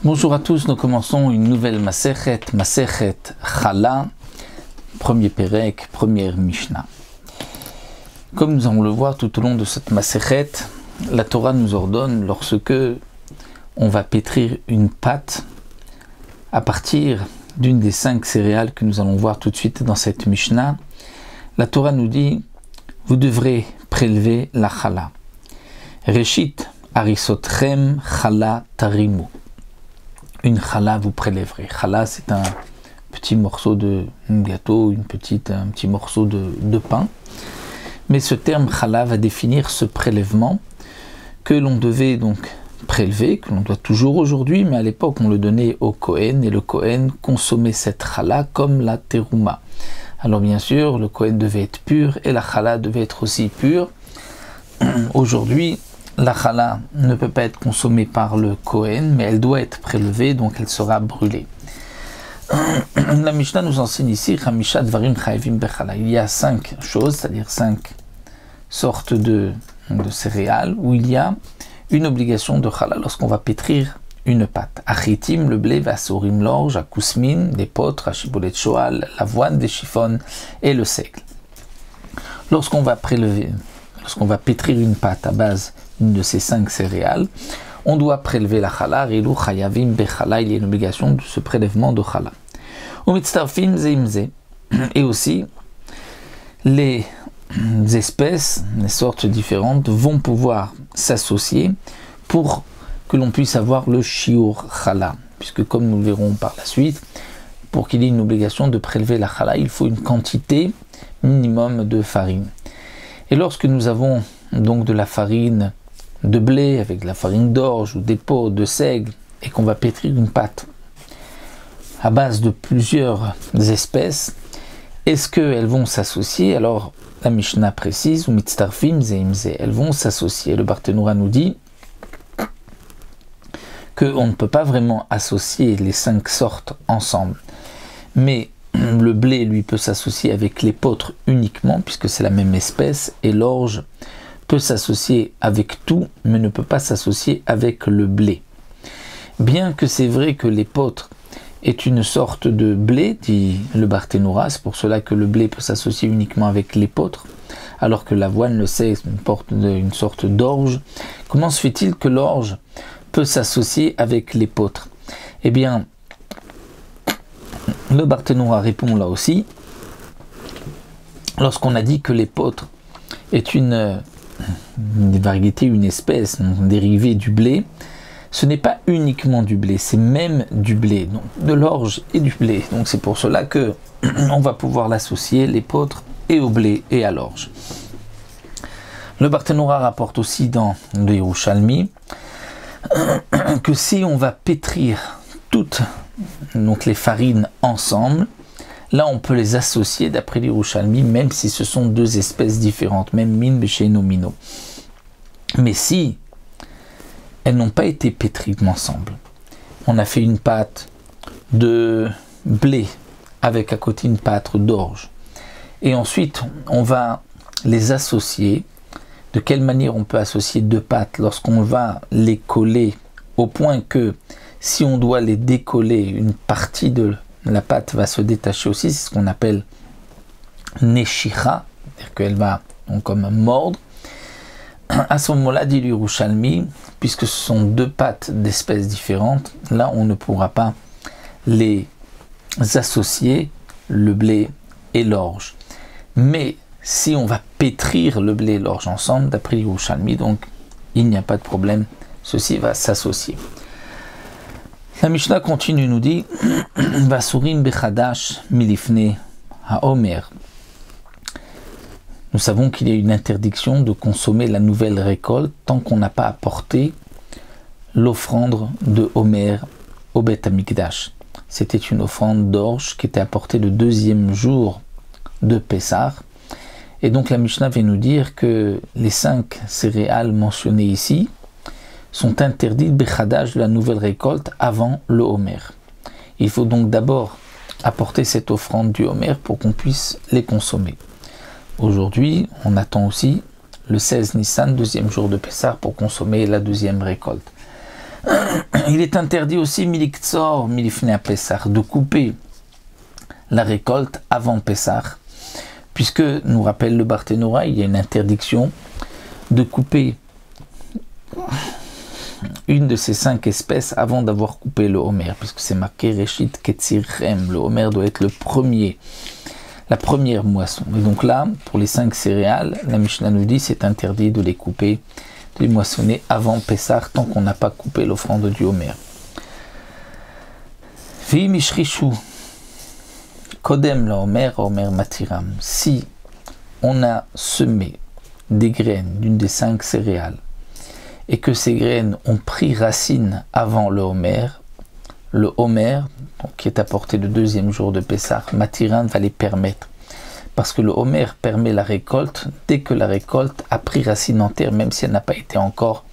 Bonjour à tous, nous commençons une nouvelle Masechet Chala, premier Perek, première Mishnah. Comme nous allons le voir tout au long de cette Masechet, la Torah nous ordonne, lorsque on va pétrir une pâte à partir d'une des 5 céréales que nous allons voir tout de suite dans cette Mishnah, la Torah nous dit, vous devrez prélever la Chala. Reshit Arisotchem Chala Tarimu. Une chala vous prélèverez. Chala, c'est un petit morceau de gâteau, un petit morceau de pain. Mais ce terme chala va définir ce prélèvement que l'on devait donc prélever, que l'on doit toujours aujourd'hui, mais à l'époque on le donnait au Kohen, et le Kohen consommait cette chala comme la terouma. Alors bien sûr, le Kohen devait être pur et la chala devait être aussi pure. Aujourd'hui, la chala ne peut pas être consommée par le Kohen, mais elle doit être prélevée, donc elle sera brûlée. La Mishnah nous enseigne ici, il y a 5 choses, c'est-à-dire 5 sortes de céréales, où il y a une obligation de chala lorsqu'on va pétrir une pâte. Achitim, le blé, vasorim, l'orge, akousmin, des potres, achibolet shoal, l'avoine, des chiffons et le seigle. Lorsqu'on va pétrir une pâte à base d'une de ces 5 céréales, on doit prélever la chala, rilou chayavim bechala, il y a une obligation de ce prélèvement de chala. Umitztarfim zeimze, et aussi les espèces, les sortes différentes vont pouvoir s'associer pour que l'on puisse avoir le shiur chala, puisque comme nous le verrons par la suite, pour qu'il y ait une obligation de prélever la chala, il faut une quantité minimum de farine. Et lorsque nous avons donc de la farine de blé avec de la farine d'orge ou des pots de seigle et qu'on va pétrir une pâte à base de plusieurs espèces, est-ce qu'elles vont s'associer? Alors la Mishnah précise, ou mitztarfim zeimze, elles vont s'associer. Le Barthénoura nous dit qu'on ne peut pas vraiment associer les 5 sortes ensemble, mais le blé, lui, peut s'associer avec l'épeautre uniquement, puisque c'est la même espèce, et l'orge peut s'associer avec tout, mais ne peut pas s'associer avec le blé. Bien que c'est vrai que l'épeautre est une sorte de blé, dit le Barthénoura, c'est pour cela que le blé peut s'associer uniquement avec l'épeautre, alors que l'avoine, le seigle, une sorte d'orge. Comment se fait-il que l'orge peut s'associer avec l'épeautre? Eh bien, le Barthénoura répond là aussi, lorsqu'on a dit que l'épeautre est une variété, une espèce, un dérivé du blé, ce n'est pas uniquement du blé, c'est même du blé, donc de l'orge et du blé. Donc c'est pour cela que on va pouvoir l'associer, l'épeautre, et au blé et à l'orge. Le Barthénoura rapporte aussi dans le Yerushalmi que si on va pétrir toutes donc les farines ensemble, là on peut les associer d'après l'Yerushalmi, même si ce sont 2 espèces différentes, même min besheno mino. Mais si elles n'ont pas été pétries ensemble, on a fait une pâte de blé avec à côté une pâte d'orge, et ensuite on va les associer. De quelle manière on peut associer 2 pâtes? Lorsqu'on va les coller au point que si on doit les décoller, une partie de la pâte va se détacher aussi, c'est ce qu'on appelle neshicha, c'est-à-dire qu'elle va donc comme mordre. À ce moment-là, dit l'Yerushalmi, puisque ce sont 2 pâtes d'espèces différentes, là on ne pourra pas les associer, le blé et l'orge. Mais si on va pétrir le blé et l'orge ensemble, d'après l'Yerushalmi, donc il n'y a pas de problème, ceci va s'associer. La Mishnah continue, nous dit Vasurim bechadash milifne haomer. Nous savons qu'il y a une interdiction de consommer la nouvelle récolte tant qu'on n'a pas apporté l'offrande de Homer au Beth Amikdash. C'était une offrande d'orge qui était apportée le 2e jour de Pessah. Et donc la Mishnah vient nous dire que les 5 céréales mentionnées ici sont interdites bechadash de la nouvelle récolte avant le Homer. Il faut donc d'abord apporter cette offrande du Homer pour qu'on puisse les consommer. Aujourd'hui, on attend aussi le 16 Nissan, 2e jour de Pessah, pour consommer la 2e récolte. Il est interdit aussi miliktsor milifnei Pessah, de couper la récolte avant Pessah, puisque, nous rappelle le Barthénora, il y a une interdiction de couper une de ces 5 espèces avant d'avoir coupé le homer, puisque c'est marqué Reshit Ketzirchem, le homer doit être le premier, la première moisson. Et donc là, pour les 5 céréales, la Mishnah nous dit c'est interdit de les couper, de les moissonner avant Pessah, tant qu'on n'a pas coupé l'offrande du homer. V'im ishrishu kodem la homer matiram. Si on a semé des graines d'une des 5 céréales et que ces graines ont pris racine avant le homer, qui est apporté le 2e jour de Pessah, matiran va les permettre. Parce que le homer permet la récolte dès que la récolte a pris racine en terre, même si elle n'a pas été encore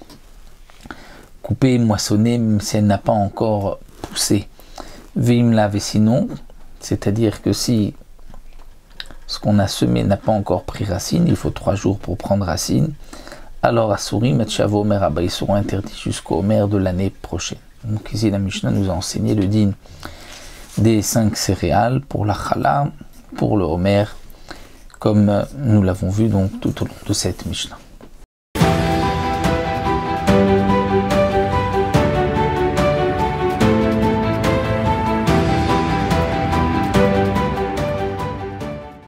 coupée, moissonnée, même si elle n'a pas encore poussé. Veimla ve sinon, c'est-à-dire que si ce qu'on a semé n'a pas encore pris racine, il faut 3 jours pour prendre racine, alors Asurim et Shavo Omer Abba, ils seront interdits jusqu'au Omer de l'année prochaine. Donc ici la Mishnah nous a enseigné le din des 5 céréales pour la Chala, pour le Omer, comme nous l'avons vu donc tout au long de cette Mishnah.